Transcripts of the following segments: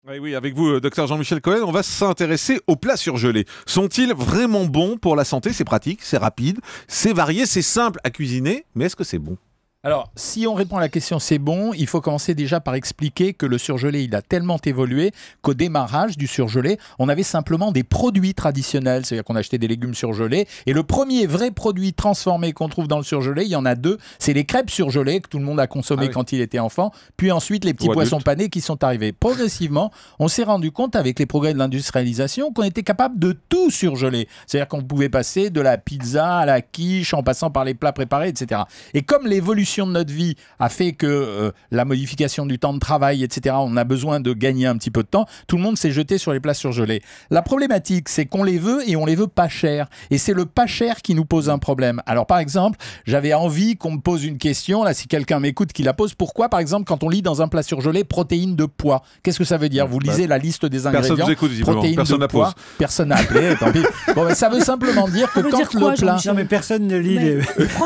Oui, oui, avec vous, docteur Jean-Michel Cohen, on va s'intéresser aux plats surgelés. Sont-ils vraiment bons pour la santé? C'est pratique, c'est rapide, c'est varié, c'est simple à cuisiner, mais est-ce que c'est bon? Alors, si on répond à la question c'est bon, il faut commencer déjà par expliquer que le surgelé, il a tellement évolué qu'au démarrage du surgelé, on avait simplement des produits traditionnels, c'est-à-dire qu'on achetait des légumes surgelés. Et le premier vrai produit transformé qu'on trouve dans le surgelé, il y en a deux, c'est les crêpes surgelées que tout le monde a consommé quand il était enfant, puis ensuite les petits poissons panés qui sont arrivés. Progressivement, on s'est rendu compte avec les progrès de l'industrialisation qu'on était capable de tout surgeler. C'est-à-dire qu'on pouvait passer de la pizza à la quiche en passant par les plats préparés, etc. Et comme l'évolution de notre vie a fait que la modification du temps de travail, etc., on a besoin de gagner un petit peu de temps, tout le monde s'est jeté sur les plats surgelés. La problématique, c'est qu'on les veut et on les veut pas cher. Et c'est le pas cher qui nous pose un problème. Alors par exemple, j'avais envie qu'on me pose une question, là si quelqu'un m'écoute qui la pose, pourquoi par exemple quand on lit dans un plat surgelé protéines de poids? Qu'est-ce que ça veut dire? Vous lisez la liste des ingrédients, personne vous écoute, protéines personne de poids, personne n'a appelé, tant pis. Bon, ben, ça veut simplement dire que quand le plat... Non mais personne ne lit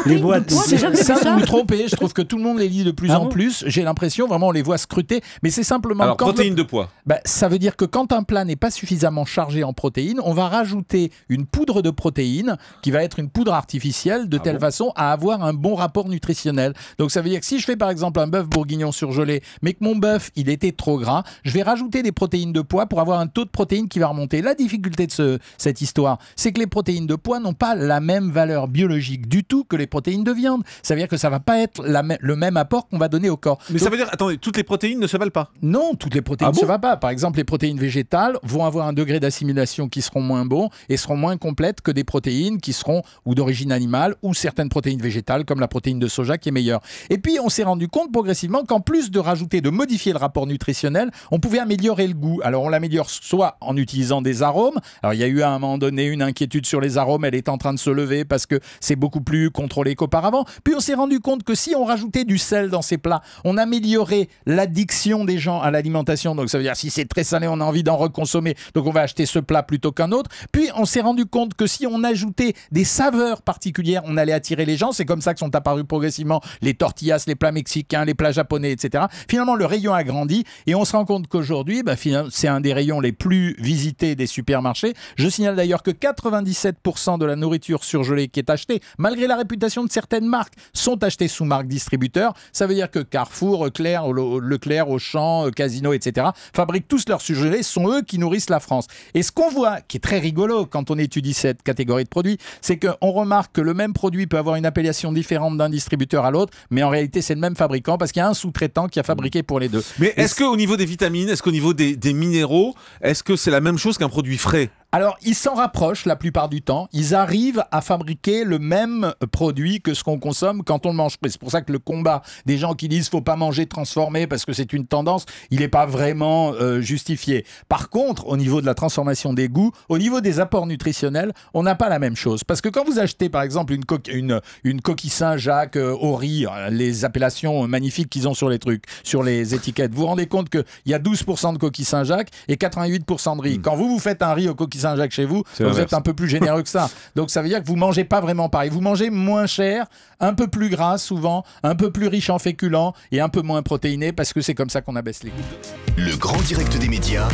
les boîtes. Ça, vous vous trompez. Je trouve que tout le monde les lit de plus en plus. J'ai l'impression, vraiment, on les voit scruter. Mais c'est simplement... Alors, protéines de poids. Ça veut dire que quand un plat n'est pas suffisamment chargé en protéines, on va rajouter une poudre de protéines qui va être une poudre artificielle de telle façon à avoir un bon rapport nutritionnel. Donc, ça veut dire que si je fais, par exemple, un bœuf bourguignon surgelé, mais que mon bœuf, il était trop gras, je vais rajouter des protéines de poids pour avoir un taux de protéines qui va remonter. La difficulté de cette histoire, c'est que les protéines de poids n'ont pas la même valeur biologique du tout que les protéines de viande. Ça veut dire que ça va pas être le même apport qu'on va donner au corps. Mais ça veut dire, attendez, toutes les protéines ne se valent pas? Non, toutes les protéines ne se valent pas. Par exemple, les protéines végétales vont avoir un degré d'assimilation qui seront moins bons et seront moins complètes que des protéines qui seront ou d'origine animale ou certaines protéines végétales comme la protéine de soja qui est meilleure. Et puis, on s'est rendu compte progressivement qu'en plus de rajouter, de modifier le rapport nutritionnel, on pouvait améliorer le goût. Alors, on l'améliore soit en utilisant des arômes. Alors, il y a eu à un moment donné une inquiétude sur les arômes. Elle est en train de se lever parce que c'est beaucoup plus contrôlé qu'auparavant. Puis, on s'est rendu compte que si on rajoutait du sel dans ces plats, on améliorait l'addiction des gens à l'alimentation. Donc ça veut dire si c'est très salé, on a envie d'en reconsommer, donc on va acheter ce plat plutôt qu'un autre. Puis on s'est rendu compte que si on ajoutait des saveurs particulières, on allait attirer les gens. C'est comme ça que sont apparus progressivement les tortillas, les plats mexicains, les plats japonais, etc. Finalement, le rayon a grandi et on se rend compte qu'aujourd'hui, c'est un des rayons les plus visités des supermarchés. Je signale d'ailleurs que 97% de la nourriture surgelée qui est achetée, malgré la réputation de certaines marques, sont achetées sous marque distributeur. Ça veut dire que Carrefour, Leclerc, Auchan, Casino, etc. fabriquent tous leurs surgelés. Ce sont eux qui nourrissent la France. Et ce qu'on voit, qui est très rigolo quand on étudie cette catégorie de produits, c'est qu'on remarque que le même produit peut avoir une appellation différente d'un distributeur à l'autre, mais en réalité, c'est le même fabricant parce qu'il y a un sous-traitant qui a fabriqué pour les deux. Mais est-ce qu'au niveau des vitamines, est-ce qu'au niveau des minéraux, est-ce que c'est la même chose qu'un produit frais? Alors, ils s'en rapprochent la plupart du temps. Ils arrivent à fabriquer le même produit que ce qu'on consomme quand on le mange frais. C'est pour ça que le combat des gens qui disent « faut pas manger transformé parce que c'est une tendance », il n'est pas vraiment justifié. Par contre, au niveau de la transformation des goûts, au niveau des apports nutritionnels, on n'a pas la même chose. Parce que quand vous achetez, par exemple, une coquille Saint-Jacques au riz, les appellations magnifiques qu'ils ont sur les trucs, sur les étiquettes, vous vous rendez compte qu'il y a 12% de coquille Saint-Jacques et 88% de riz. Quand vous faites un riz aux coquilles Saint-Jacques chez vous, vous êtes un peu plus généreux que ça. Donc ça veut dire que vous mangez pas vraiment pareil. Vous mangez moins cher, un peu plus gras souvent, un peu plus riche en féculents et un peu moins protéiné parce que c'est comme ça qu'on abaisse les goûts. Le grand direct des médias,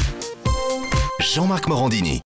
Jean-Marc Morandini.